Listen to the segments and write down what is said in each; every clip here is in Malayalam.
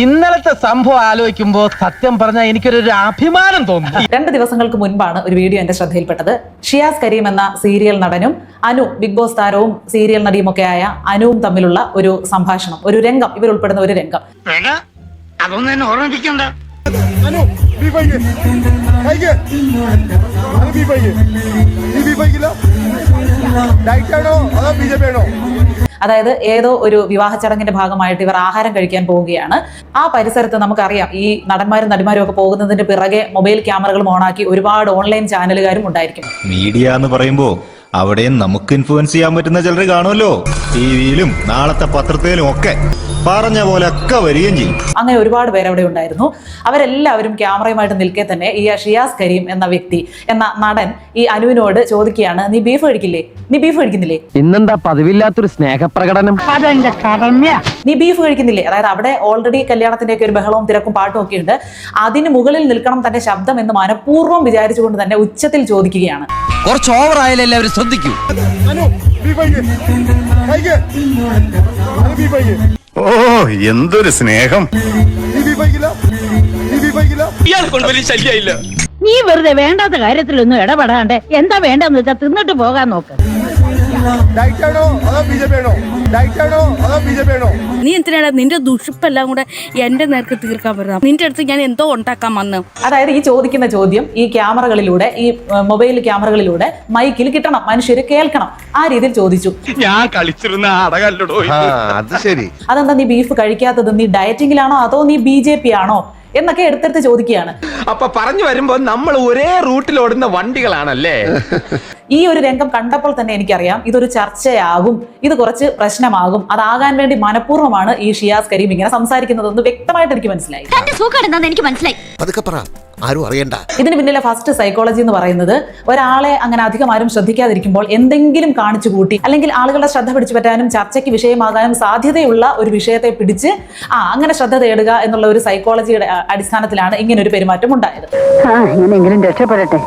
ഇന്നലത്തെ സംഭവം ആലോചിക്കുമ്പോൾ സത്യം പറഞ്ഞാൽ എനിക്കൊരു അഭിമാനം തോന്നുന്നു. 2 ദിവസങ്ങൾക്ക് മുൻപാണ് ഒരു വീഡിയോ എന്റെ ശ്രദ്ധയിൽപ്പെട്ടത്. ഷിയാസ് കരീം എന്ന സീരിയൽ നടനും അനു, ബിഗ് ബോസ് താരവും സീരിയൽ നടിയും ഒക്കെ ആയ അനുവും തമ്മിലുള്ള ഒരു സംഭാഷണം, ഒരു രംഗം, ഇവർ ഉൾപ്പെടുന്ന ഒരു രംഗം. അതൊന്നും എന്നെ ഓർമ്മിപ്പിക്കണ്ട. അതായത് ഏതോ ഒരു വിവാഹ ചടങ്ങിന്റെ ഭാഗമായിട്ട് ഇവർ ആഹാരം കഴിക്കാൻ പോവുകയാണ്. ആ പരിസരത്ത് നമുക്കറിയാം, ഈ നടന്മാരും നടിമാരും ഒക്കെ പോകുന്നതിന്റെ പിറകെ മൊബൈൽ ക്യാമറകളും ഓണാക്കി ഒരുപാട് ഓൺലൈൻ ചാനലുകാരും ഉണ്ടായിരിക്കും. മീഡിയ എന്ന് പറയുമ്പോ അവിടെയും നമുക്ക് ഇൻഫ്ലുവൻസ് ചെയ്യാൻ പറ്റുന്ന ചിലർ കാണുമല്ലോ. ടിവിയിലും നാളത്തെ പത്രത്തിലും ഒക്കെ പറഞ്ഞ പോലെ ഒക്കെ വരികയും ചെയ്യും. അങ്ങനെ ഒരുപാട് പേര് അവിടെ ഉണ്ടായിരുന്നു. അവരെല്ലാവരും ക്യാമറയുമായിട്ട് നിൽക്കെ തന്നെ ഈ ഷിയാസ് കരീം എന്ന വ്യക്തി, എന്ന നടൻ, ഈ അനുവിനോട് ചോദിക്കുകയാണ്, നീ ബീഫ് കഴിക്കില്ലേ, നീ ബീഫ് കഴിക്കുന്നില്ലേ? ഇന്നെന്താ പതിവില്ലാത്തൊരു സ്നേഹപ്രകടനം? നീ ബീഫ് കഴിക്കുന്നില്ലേ? അതായത് അവിടെ ഓൾറെഡി കല്യാണത്തിന്റെ ഒക്കെ ഒരു ബഹളവും തിരക്കും പാട്ടും ഒക്കെ ഉണ്ട്. അതിന് മുകളിൽ നിൽക്കണം തന്റെ ശബ്ദം എന്ന് മനഃപൂർവ്വം വിചാരിച്ചുകൊണ്ട് തന്നെ ഉച്ചത്തിൽ ചോദിക്കുകയാണ്. കുറച്ച് ഓവർ ആയാലും എല്ലാവരും ശ്രദ്ധിക്കൂ. ഓ, എന്തൊരു സ്നേഹം! നീ വെറുതെ വേണ്ടാത്ത കാര്യത്തിലൊന്നും ഇടപെടാണ്ട് എന്താ വേണ്ടെന്ന് വെച്ചാൽ തിന്നിട്ട് പോകാൻ നോക്ക്. നീ എന്തിനാണ് നിന്റെ ദുഷിപ്പെല്ലാം കൂടെ എന്റെ നേർക്ക് തീർക്കാൻ പറ്റുക? നിന്റെ അടുത്ത് ഞാൻ എന്തോ ഉണ്ടാക്കാൻ വന്നു. അതായത് ഈ ചോദിക്കുന്ന ചോദ്യം ഈ ക്യാമറകളിലൂടെ, ഈ മൊബൈൽ ക്യാമറകളിലൂടെ മൈക്കിൽ കിട്ടണം, മനുഷ്യര് കേൾക്കണം. ആ രീതിയിൽ ചോദിച്ചു. ഞാൻ കളിച്ചിരുന്ന അടകല്ലോ. അത് ശരി. അതെന്താ നീ ബീഫ് കഴിക്കാത്തത്? നീ ഡയറ്റിങ്ങിലാണോ അതോ നീ BJP ആണോ എന്നൊക്കെ എടുത്തെടുത്ത് ചോദിക്കുകയാണ്. അപ്പൊ പറഞ്ഞു വരുമ്പോ നമ്മൾ ഒരേ റൂട്ടിൽ ഓടുന്ന വണ്ടികളാണല്ലേ? ഈ ഒരു രംഗം കണ്ടപ്പോൾ തന്നെ എനിക്കറിയാം ഇതൊരു ചർച്ചയാകും, ഇത് കുറച്ച് പ്രശ്നമാകും. അതാകാൻ വേണ്ടി മനഃപൂർവ്വമാണ് ഈ ഷിയാസ് കരീം ഇങ്ങനെ സംസാരിക്കുന്നതെന്ന് വ്യക്തമായിട്ട് എനിക്ക് മനസ്സിലായി. ആരും അറിയണ്ട. ഇതിന് പിന്നിലെ ഫസ്റ്റ് സൈക്കോളജി എന്ന് പറയുന്നത്, ഒരാളെ അങ്ങനെ അധികം ആരും ശ്രദ്ധിക്കാതിരിക്കുമ്പോൾ എന്തെങ്കിലും കാണിച്ചു കൂട്ടി, അല്ലെങ്കിൽ ആളുകളുടെ ശ്രദ്ധ പിടിച്ചു പറ്റാനും ചർച്ചയ്ക്ക് വിഷയമാകാനും സാധ്യതയുള്ള ഒരു വിഷയത്തെ പിടിച്ച് അങ്ങനെ ശ്രദ്ധ തേടുക എന്നുള്ള ഒരു സൈക്കോളജിയുടെ അടിസ്ഥാനത്തിലാണ് ഇങ്ങനെ ഒരു പെരുമാറ്റം ഉണ്ടായത്. എങ്ങനെയെങ്കിലും രക്ഷപ്പെടട്ടെ,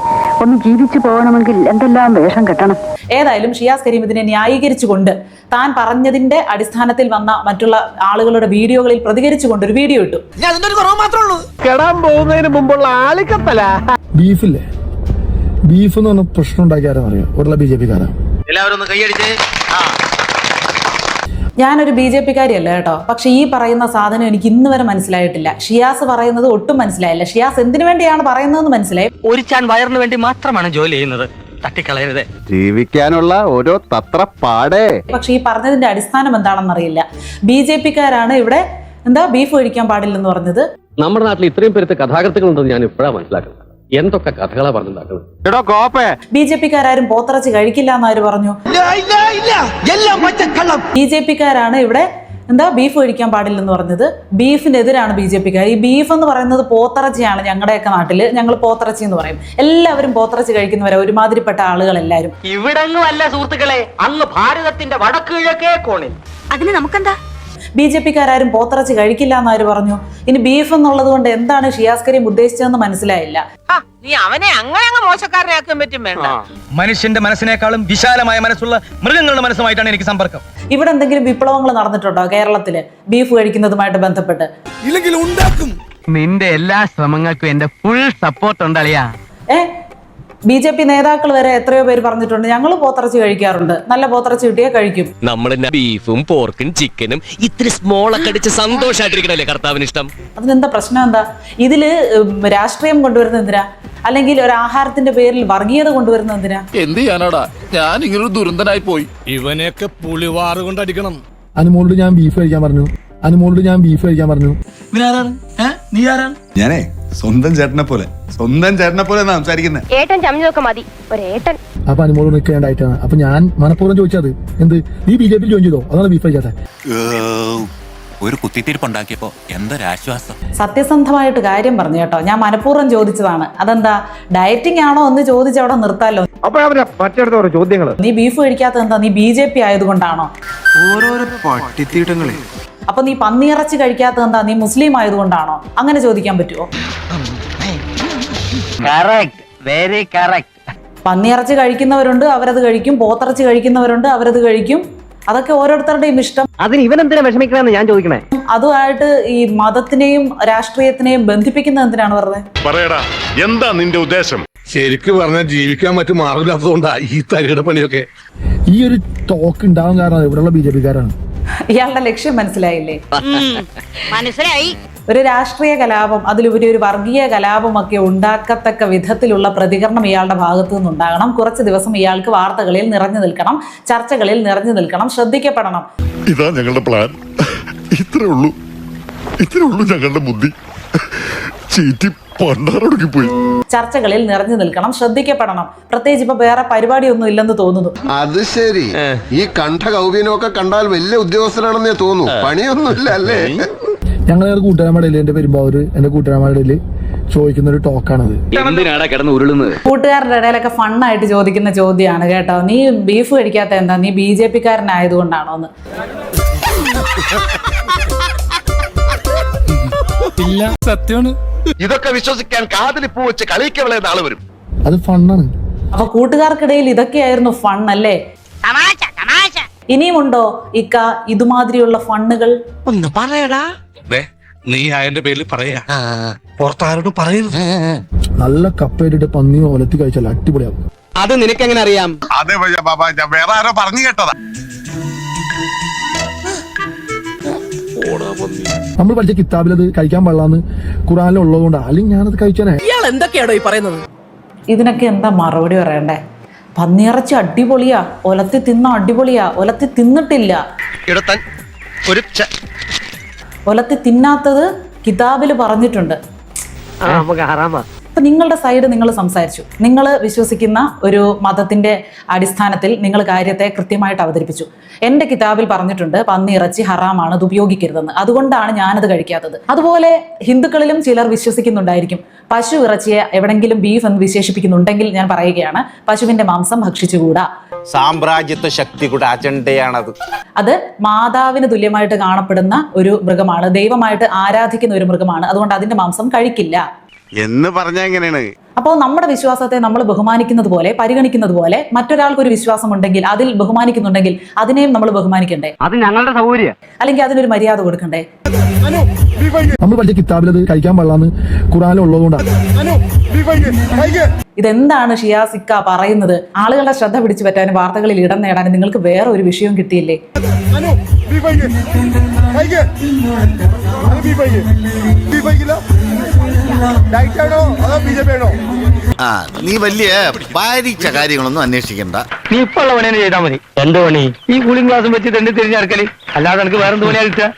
ഒന്ന് ജീവിച്ചു പോകണമെങ്കിൽ എന്തെല്ലാം വേഷം കെട്ടണം. ഏതായാലും ഷിയാസ് കരീം ഇതിനെ ന്യായീകരിച്ചുകൊണ്ട്, താൻ പറഞ്ഞതിന്റെ അടിസ്ഥാനത്തിൽ വന്ന മറ്റുള്ള ആളുകളുടെ വീഡിയോകളിൽ പ്രതികരിച്ചുകൊണ്ട് ഒരു വീഡിയോ ഇട്ടു. കെടാൻ പോകുന്നതിന് മുമ്പുള്ള ആളിക്കത്തല. ബീഫില്ലേ, ബീഫ് എന്ന് പറഞ്ഞ പ്രശ്നം ഉണ്ടാക്കിയാരെന്നറിയോ? ഒരു BJP കാരാ. എല്ലാവരും ഒന്ന് കൈയടിച്ചേ. ഞാനൊരു BJP കാരിയല്ല കേട്ടോ, പക്ഷെ ഈ പറയുന്ന സാധനം എനിക്ക് ഇന്ന് വരെ മനസ്സിലായിട്ടില്ല. ഷിയാസ് പറയുന്നത് ഒട്ടും മനസ്സിലായില്ല. ഷിയാസ് എന്തിനു വേണ്ടിയാണ് പറയുന്നതെന്ന് മനസ്സിലായി. ഒരു ചാൻ വയറിന് വേണ്ടി മാത്രമാണ് ജോലി ചെയ്യുന്നത്. തട്ടിക്കളയരുത്. ജീവിക്കാനുള്ള ഓരോ തത്രപ്പാടേ. പക്ഷെ ഈ പറഞ്ഞതിന്റെ അടിസ്ഥാനം എന്താണെന്നറിയില്ല. BJP കാരാണ് ഇവിടെ ബീഫ് കഴിക്കാൻ പാടില്ലെന്ന് പറഞ്ഞത്. നമ്മുടെ നാട്ടിൽ ഇത്രയും പേരത്തെ കഥാകൃത്തുകൾ ഉണ്ടെന്ന് ഞാൻ ഇപ്പോഴാണ് മനസ്സിലാക്കുന്നത്. എന്തൊക്കെ കഥകളാ പറഞ്ഞുണ്ടാക്കുന്നത്. BJP കാരും പോത്തിറച്ചി കഴിക്കില്ല എന്നാര് പറഞ്ഞു? BJP കാരാണ് ഇവിടെ ബീഫ് കഴിക്കാൻ പാടില്ലെന്ന് പറഞ്ഞത്. ബീഫിനെതിരാണ് BJP കാർ. ഈ ബീഫ് എന്ന് പറയുന്നത് പോത്തിറച്ചിയാണ്. ഞങ്ങളുടെയൊക്കെ നാട്ടില് ഞങ്ങൾ പോത്തിറച്ചി എന്ന് പറയും. എല്ലാവരും പോത്തിറച്ചി കഴിക്കുന്നവരെ, ഒരുമാതിരിപ്പെട്ട ആളുകൾ എല്ലാവരും. ഇവിടെങ്ങും അല്ല സുഹൃത്തുക്കളെ, അങ്ങ് ഭാരതത്തിന്റെ വടക്ക് കിഴക്കേ കോണിൽ. അതിന് നമുക്കെന്താ? BJP കാരും പോത്തിറച്ചി കഴിക്കില്ല എന്നാര് പറഞ്ഞു? ഇനി ബീഫ് എന്നുള്ളത് കൊണ്ട് എന്താണ് ഷിയാസ് കരീം ഉദ്ദേശിച്ചതെന്ന് മനസ്സിലായില്ല. നീ അവനെ അങ്ങനെ അങ്ങ് മോശക്കാരനാക്കാൻ പറ്റും വേണ്ട. മനുഷ്യന്റെ മനസ്സിനേക്കാളും വിശാലമായ മനസ്സുള്ള മൃഗങ്ങളുടെ മനസ്സുമായിട്ടാണ് എനിക്ക് സമ്പർക്കം. ഇവിടെ എന്തെങ്കിലും വിപ്ലവങ്ങൾ നടന്നിട്ടുണ്ടോ കേരളത്തില് ബീഫ് കഴിക്കുന്നതുമായിട്ട് ബന്ധപ്പെട്ട്? നിന്റെ എല്ലാ ശ്രമങ്ങൾക്കും എന്റെ ഫുൾ സപ്പോർട്ട് ഉണ്ടളിയാ. BJP നേതാക്കൾ വരെ എത്രയോ പേര് പറഞ്ഞിട്ടുണ്ട്, ഞങ്ങൾ പോത്തിറച്ചി കഴിക്കാറുണ്ട്, നല്ല പോത്തിറച്ചി കിട്ടിയാൽ കഴിക്കും. നമ്മള് ബീഫും പോർക്കും ചിക്കനും ഇത്തിരി സ്മോളൊക്കെ അടിച്ച് സന്തോഷമായിട്ടിരിക്കണല്ലേ കർത്താവിന് ഇഷ്ടം. അതിനെന്താ പ്രശ്നം? എന്താ ഇതില് രാഷ്ട്രീയം കൊണ്ടുവരുന്നത് എന്തിനാ? അല്ലെങ്കിൽ ഒരു ആഹാരത്തിന്റെ പേരിൽ വർഗീയത കൊണ്ടുവരുന്നത് എന്തിനാ? എന്ത് ചെയ്യാനാടാ, ഞാൻ ഇങ്ങനൊരു ദുരന്തനായി പോയി. ഇവനെയൊക്കെ പുളിവാറ് കൊണ്ട് അടിക്കണം. അനുമോളോട് ഞാൻ ബീഫ് കഴിക്കാൻ പറഞ്ഞു. നീ ആരാണ്? ഞാനേ സ്വന്തം ചേട്ടനെ പോലെ സംസാരിക്കുന്നത്. ഏട്ടൻ ചമഞ്ഞൊക്കെ മതി, ഒരേട്ടൻ. അപ്പൊ അനുമോളോട് നിൽക്കേണ്ടായിട്ടാണ്. അപ്പൊ ഞാൻ മനഃപൂർവ്വം ചോദിച്ചത്, എന്ത് നീ BJP ജോയിൻ ചെയ്തോ, അതാണ് ബീഫ് കഴിക്കാത്ത? ഒരു കുത്തിത്തിരിപ്പുണ്ടാക്കിയപ്പോ എന്തൊരാശ്വാസം. സത്യസന്ധമായിട്ട് കാര്യം പറഞ്ഞു കേട്ടോ. ഞാൻ മനഃപൂർവ്വം ചോദിച്ചതാണ്. അതെന്താ ഡയറ്റിംഗ് ആണോ എന്ന് ചോദിച്ച് അവിടെ നിർത്താലോ. മറ്റെടുത്തോരോ ചോദ്യങ്ങള്. നീ ബീഫ് കഴിക്കാത്തത് എന്താ? നീ BJP ആയതുകൊണ്ടാണോ? ഓരോരോ പട്ടിത്തീട്ടങ്ങളെ. അപ്പൊ നീ പന്നിയിറച്ചി കഴിക്കാത്തത് എന്താ? നീ മുസ്ലിം ആയതുകൊണ്ടാണോ? അങ്ങനെ ചോദിക്കാൻ പറ്റുമോ? പന്നിയിറച്ചി കഴിക്കുന്നവരുണ്ട്, അവരത് കഴിക്കും. പോത്തിറച്ചി കഴിക്കുന്നവരുണ്ട്, അവരത് കഴിക്കും. അതൊക്കെ ഓരോരുത്തരുടെയും ഇഷ്ടം. അതിന് ഇവൻ എന്തിനാ വിഷമിക്കണമെന്ന് ഞാൻ ചോദിക്കണേ. അതുമായിട്ട് ഈ മതത്തിനെയും രാഷ്ട്രീയത്തിനെയും ബന്ധിപ്പിക്കുന്നത് എന്തിനാണ് പറഞ്ഞത്? പറയടാ, എന്താ നിന്റെ ഉദ്ദേശം? ശരിക്കും പറഞ്ഞാൽ ജീവിക്കാൻ മറ്റു മാർഗമില്ലാത്തതുകൊണ്ടാ ഈ തരികിട പണിയൊക്കെ. ഈ ഒരു ടോക്ക് ഉണ്ടാവാൻ കാരണം ഇവിടെയുള്ള BJP-കാരാണ്. ഇയാളുടെ ലക്ഷ്യം മനസ്സിലായില്ലേ? മനസ്സിലായി. ഒരു രാഷ്ട്രീയ കലാപം, അതിലുപരി ഒരു വർഗീയ കലാപമൊക്കെ ഉണ്ടാക്കത്തക്ക വിധത്തിലുള്ള പ്രതികരണം ഇയാളുടെ ഭാഗത്തു നിന്നുണ്ടാകണം. കുറച്ച് ദിവസം ഇയാൾക്ക് വാർത്തകളിൽ നിറഞ്ഞു നിൽക്കണം, ചർച്ചകളിൽ നിറഞ്ഞു നിൽക്കണം, ശ്രദ്ധിക്കപ്പെടണം. ഇതാ ഞങ്ങളുടെ പ്ലാൻ. ഇത്രേ ഉള്ളൂ ഞങ്ങളുടെ ബുദ്ധി. ചീറ്റി പണ്ടാറൊടുക്കി പോയി. ചർച്ചകളിൽ നിറഞ്ഞു നിൽക്കണം, ശ്രദ്ധിക്കപ്പെടണം. പ്രത്യേകിച്ച് ഇപ്പൊ വേറെ പരിപാടിയൊന്നും ഇല്ലെന്ന് തോന്നുന്നു. അത് ശരി. ഈ കണ്ഠ കൗപീനമൊക്കെ കണ്ടാൽ വലിയ ഉദ്യോഗസ്ഥനാണെന്നേ തോന്നുന്നു. പണിയൊന്നുമില്ല അല്ലേ? ഞങ്ങളുടെ കൂട്ടുകാരന്മാരുടെ ഇടയിൽ എന്റെ പെരുമ്പാവൂര് എന്റെ കൂട്ടുകാരന്മാരുടെ ഇടയിൽ ചോദിക്കുന്ന ഒരു ടോക്കാണത്. എന്തിനാടാ കിടന്ന് ഉരുളുന്നത്? കൂട്ടുകാരുടെ ഇടയിലൊക്കെ ഫണ്ണായിട്ട് ചോദിക്കുന്ന ചോദ്യമാണ് കേട്ടോ. നീ ബീഫ് കഴിക്കാത്ത എന്താ, നീ BJP-കാരനായതുകൊണ്ടാണോ എന്ന്? ഇല്ല, സത്യമാണ്. ഇതൊക്കെ വിശ്വസിക്കാൻ കാതിൽ പൂ വെച്ച് കളിക്കവളെ നാളെ വരും. അത് ഫണ്ണാണ്. അപ്പൊ കൂട്ടുകാർക്കിടയിൽ ഇതൊക്കെയായിരുന്നു ഫൺ അല്ലേ? ഇനിയുമുണ്ടോ ഇക്ക ഇതുമാതിരിയുള്ള ഫണ്ണുകൾ? ഒന്ന് പറയടാ. നീ അയന്റെ പേരിൽ പറയാ, പുറത്താരോടും പറയരുത്. നല്ല കപ്പയിട്ടിട്ട് പന്നിയോ ഒലത്തി കഴിച്ചാൽ അടിപൊളിയാവും. അത് നിനക്കെങ്ങനെ അറിയാം? അതെ വേറെ ആരോ പറഞ്ഞു കേട്ടതാ. നമ്മൾ പഠിച്ച കിതാബിൽ അത് കഴിക്കാൻ പാടില്ലാന്ന് ഖുറാനിൽ ഉള്ളതുകൊണ്ടാണ്. അല്ലെങ്കിൽ ഞാനത് കഴിച്ചാനേ. ഇയാൾ എന്തൊക്കെയാണോ ഈ പറയുന്നത്? ഇതിനൊക്കെ എന്താ മറുപടി പറയണ്ടേ? പന്നിയിറച്ചി അടിപൊളിയാ, ഒലത്തി തിന്ന അടിപൊളിയാ, ഒലത്തി തിന്നിട്ടില്ല. ഒലത്തി തിന്നാത്തത് കിതാബിൽ പറഞ്ഞിട്ടുണ്ട്. അപ്പൊ നിങ്ങളുടെ സൈഡ് നിങ്ങൾ സംസാരിച്ചു, നിങ്ങൾ വിശ്വസിക്കുന്ന ഒരു മതത്തിന്റെ അടിസ്ഥാനത്തിൽ നിങ്ങൾ കാര്യത്തെ കൃത്യമായിട്ട് അവതരിപ്പിച്ചു. എന്റെ കിതാബിൽ പറഞ്ഞിട്ടുണ്ട് പന്നി ഇറച്ചി ഹറാമാണ്, അത് ഉപയോഗിക്കരുതെന്ന്. അതുകൊണ്ടാണ് ഞാനത് കഴിക്കാത്തത്. അതുപോലെ ഹിന്ദുക്കളിലും ചിലർ വിശ്വസിക്കുന്നുണ്ടായിരിക്കും പശു ഇറച്ചിയെ എവിടെങ്കിലും ബീഫ് എന്ന് വിശേഷിപ്പിക്കുന്നുണ്ടെങ്കിൽ ഞാൻ പറയുകയാണ്, പശുവിന്റെ മാംസം ഭക്ഷിച്ചുകൂടാ. സാമ്രാജ്യത്വ ശക്തി കൂടെ അജണ്ടയാണത്. അത് മാതാവിന് തുല്യമായിട്ട് കാണപ്പെടുന്ന ഒരു മൃഗമാണ്, ദൈവമായിട്ട് ആരാധിക്കുന്ന ഒരു മൃഗമാണ്. അതുകൊണ്ട് അതിന്റെ മാംസം കഴിക്കില്ല എന്ന് പറഞ്ഞാ എങ്ങനെയാണ്? അപ്പോൾ നമ്മുടെ വിശ്വാസത്തെ നമ്മൾ ബഹുമാനിക്കുന്നത് പോലെ, പരിഗണിക്കുന്നത് പോലെ മറ്റൊരാൾക്ക് ഒരു വിശ്വാസം ഉണ്ടെങ്കിൽ, അതിൽ ബഹുമാനിക്കുന്നുണ്ടെങ്കിൽ അതിനെയും നമ്മൾ ബഹുമാനിക്കണ്ടേ? അത് ഞങ്ങളുടെ സൗകര്യം. അല്ലെങ്കിൽ അതിനൊരു മര്യാദ കൊടുക്കണ്ടേ? നമ്മൾ പഠിച്ച കിതാബിൽ അത് കഴിക്കാൻ പാടില്ലാന്ന് ഖുറാനിൽ ഉള്ളതുകൊണ്ടാണ്. ഇതെന്താണ് ഷിയാസിക്ക പറയുന്നത്? ആളുകളുടെ ശ്രദ്ധ പിടിച്ചു പറ്റാനും വാർത്തകളിൽ ഇടം നേടാനും നിങ്ങൾക്ക് വേറെ ഒരു വിഷയവും കിട്ടിയില്ലേ? നീ വലിയ ഭാരിച്ച കാര്യങ്ങളൊന്നും അന്വേഷിക്കണ്ട. നീ ഇപ്പൊ ഉള്ള പണി ചെയ്താൽ മതി. എന്ത് പണി? ഈ കൂളിംഗ് ഗ്ലാസും വെച്ച് തെണ്ടി തിരിഞ്ഞടക്കല്. അല്ലാതെ എനിക്ക് വേറെന്ത് പണിയാ കിട്ടുക?